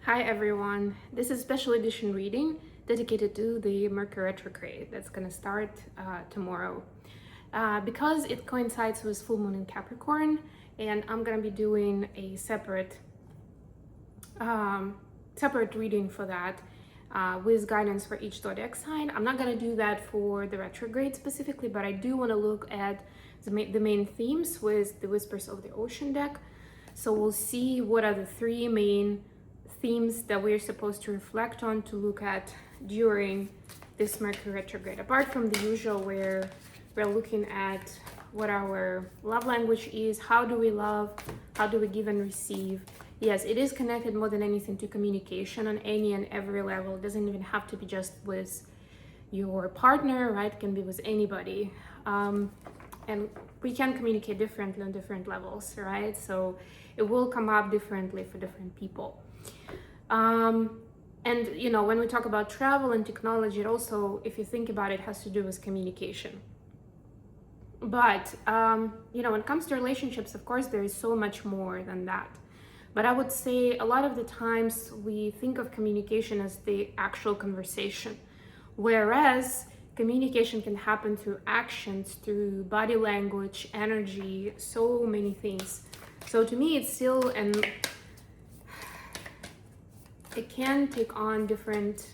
Hi everyone, this is a special edition reading dedicated to the Mercury retrograde that's going to start tomorrow. Because it coincides with full moon in Capricorn, and I'm going to be doing a separate reading for that with guidance for each zodiac sign. I'm not going to do that for the retrograde specifically, but I do want to look at the main themes with the Whispers of the Ocean deck. So we'll see what are the three main themes that we're supposed to reflect on to look at during this Mercury retrograde. Apart from the usual where we're looking at what our love language is, how do we love, how do we give and receive. Yes, it is connected more than anything to communication on any and every level. It doesn't even have to be just with your partner, right? It can be with anybody. And we can communicate differently on different levels, right? So it will come up differently for different people. And when we talk about travel and technology, it also, if you think about it, has to do with communication. But when it comes to relationships, of course, there is so much more than that. But I would say a lot of the times we think of communication as the actual conversation, whereas communication can happen through actions, through body language, energy, so many things. So to me, it's still it can take on different,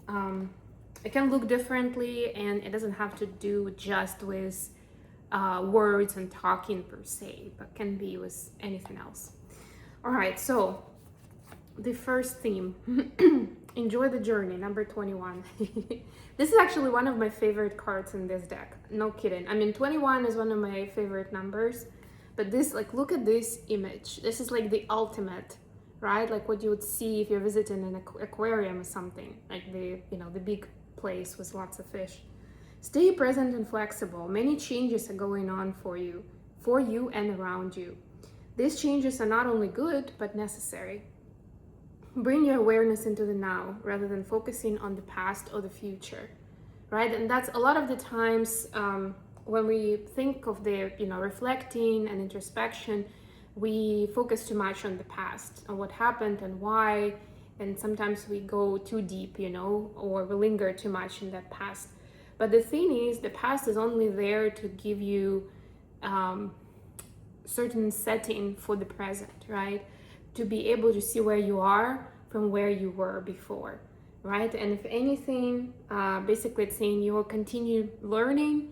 it can look differently, and it doesn't have to do just with words and talking per se, but can be with anything else. All right, so the first theme, enjoy the journey, number 21. This is actually one of my favorite cards in this deck, no kidding. I mean, 21 is one of my favorite numbers, but this, look at this image. This is like the ultimate, right? Like what you would see if you're visiting an aquarium or something, like the big place with lots of fish. Stay present and flexible. Many changes are going on for you and around you. These changes are not only good, but necessary. Bring your awareness into the now rather than focusing on the past or the future, right? And that's a lot of the times when we think of the, reflecting and introspection, we focus too much on the past, on what happened and why, and sometimes we go too deep, or we linger too much in that past. But the thing is, the past is only there to give you certain setting for the present, right? To be able to see where you are from where you were before, right? And if anything, basically it's saying you will continue learning,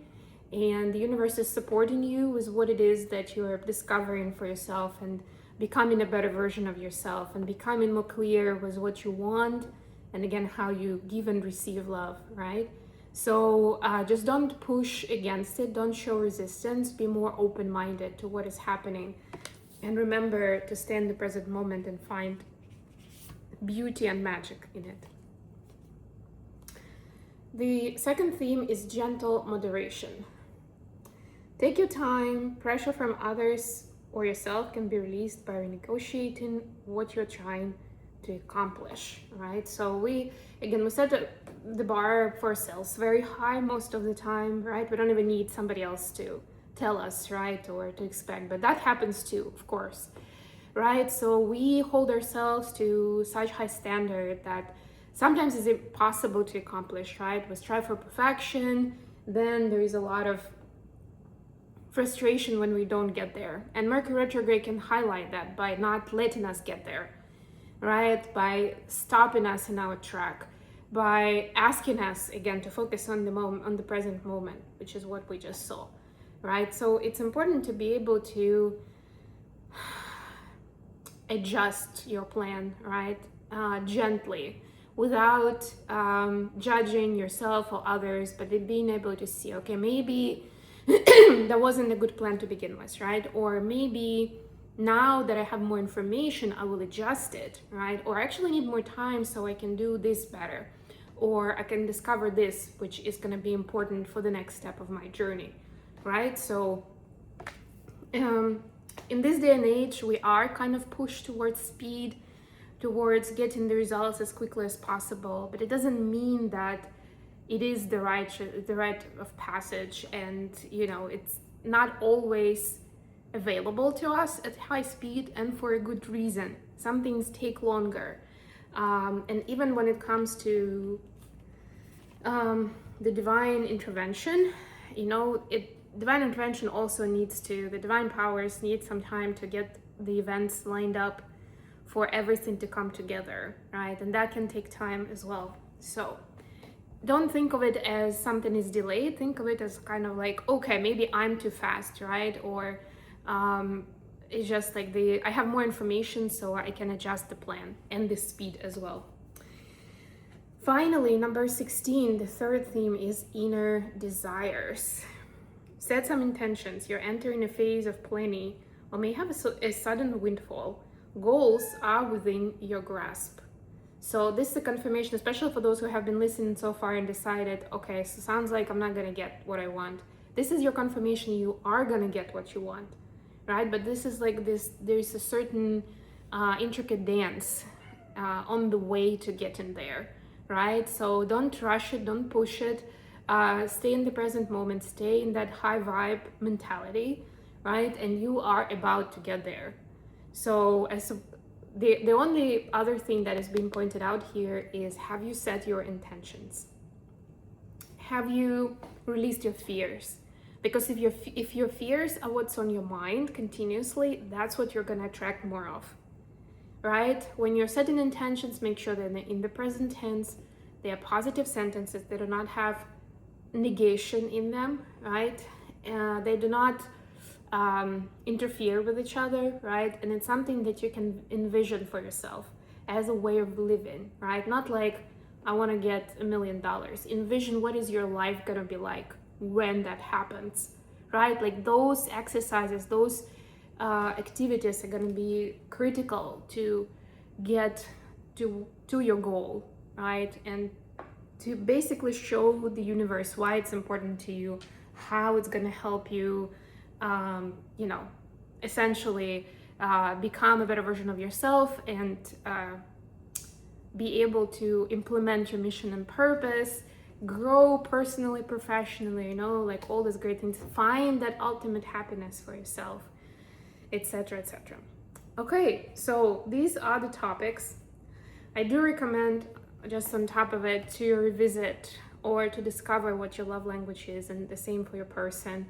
and the universe is supporting you with what it is that you're discovering for yourself and becoming a better version of yourself and becoming more clear with what you want and again how you give and receive love, right? So just don't push against it, don't show resistance, be more open-minded to what is happening, and remember to stay in the present moment and find beauty and magic in it. The second theme is gentle moderation. Take your time. Pressure from others or yourself can be released by renegotiating what you're trying to accomplish, right? So we set the bar for ourselves very high most of the time, right? We don't even need somebody else to tell us, right, or to expect, but that happens too, of course, right? So we hold ourselves to such high standard that sometimes it's impossible to accomplish, right? We strive for perfection, then there is a lot of frustration when we don't get there. And Mercury retrograde can highlight that by not letting us get there, right? By stopping us in our track, by asking us again to focus on the moment, on the present moment, which is what we just saw, right? So it's important to be able to adjust your plan, right? Gently, without judging yourself or others, but being able to see, okay, maybe that wasn't a good plan to begin with, right? Or maybe now that I have more information, I will adjust it, right? Or I actually need more time so I can do this better, or I can discover this, which is going to be important for the next step of my journey, right? So in this day and age, we are kind of pushed towards speed, towards getting the results as quickly as possible, but it doesn't mean that it is the right of passage, and it's not always available to us at high speed and for a good reason. Some things take longer. And even when it comes to the divine intervention, divine intervention also the divine powers need some time to get the events lined up for everything to come together, right? And that can take time as well. So don't think of it as something is delayed. Think of it as kind of like, okay, maybe I'm too fast, right? Or it's just like I have more information, so I can adjust the plan and the speed as well. Finally, number 16, the third theme is inner desires. Set some intentions. You're entering a phase of plenty or may have a sudden windfall. Goals are within your grasp. So this is a confirmation, especially for those who have been listening so far and decided, okay, so sounds like I'm not gonna get what I want. This is your confirmation you are gonna get what you want, right? But this is like there's a certain intricate dance on the way to getting there, right? So don't rush it, don't push it. Stay in the present moment, stay in that high vibe mentality, right? And you are about to get there. So the only other thing that is being pointed out here is, have you set your intentions? Have you released your fears? Because if your fears are what's on your mind continuously, that's what you're gonna attract more of, right? When you're setting intentions, make sure that in the present tense, they are positive sentences. They do not have negation in them, right? They do not interfere with each other, right? And it's something that you can envision for yourself as a way of living, right? Not like, I want to get $1 million. Envision what is your life gonna be like when that happens, right? Like those exercises, those activities are gonna be critical to get to your goal, right? And to basically show the universe why it's important to you, how it's gonna help you essentially become a better version of yourself and be able to implement your mission and purpose, grow personally, professionally, like all these great things, find that ultimate happiness for yourself, etc., etc. Okay, so these are the topics. I do recommend, just on top of it, to revisit or to discover what your love language is, and the same for your person.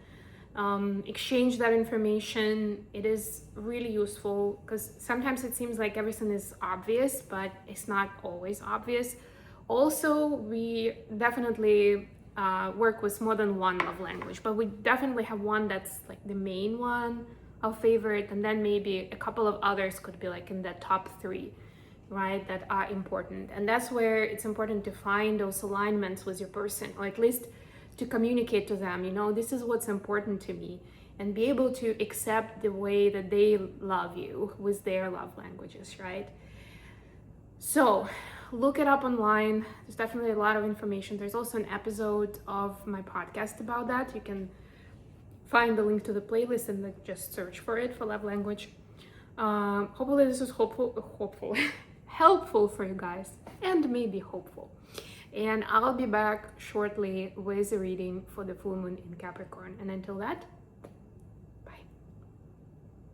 Exchange that information. It is really useful because sometimes it seems like everything is obvious, but it's not always obvious. Also, we definitely work with more than one love language, but we definitely have one that's like the main one, our favorite, and then maybe a couple of others could be like in the top 3, right, that are important. And that's where it's important to find those alignments with your person, or at least to communicate to them, this is what's important to me, and be able to accept the way that they love you with their love languages, right? So look it up online. There's definitely a lot of information. There's also an episode of my podcast about that. You can find the link to the playlist and then just search for it, for love language. Hopefully this is helpful for you guys, and maybe hopeful. And I'll be back shortly with a reading for the full moon in Capricorn. And until that,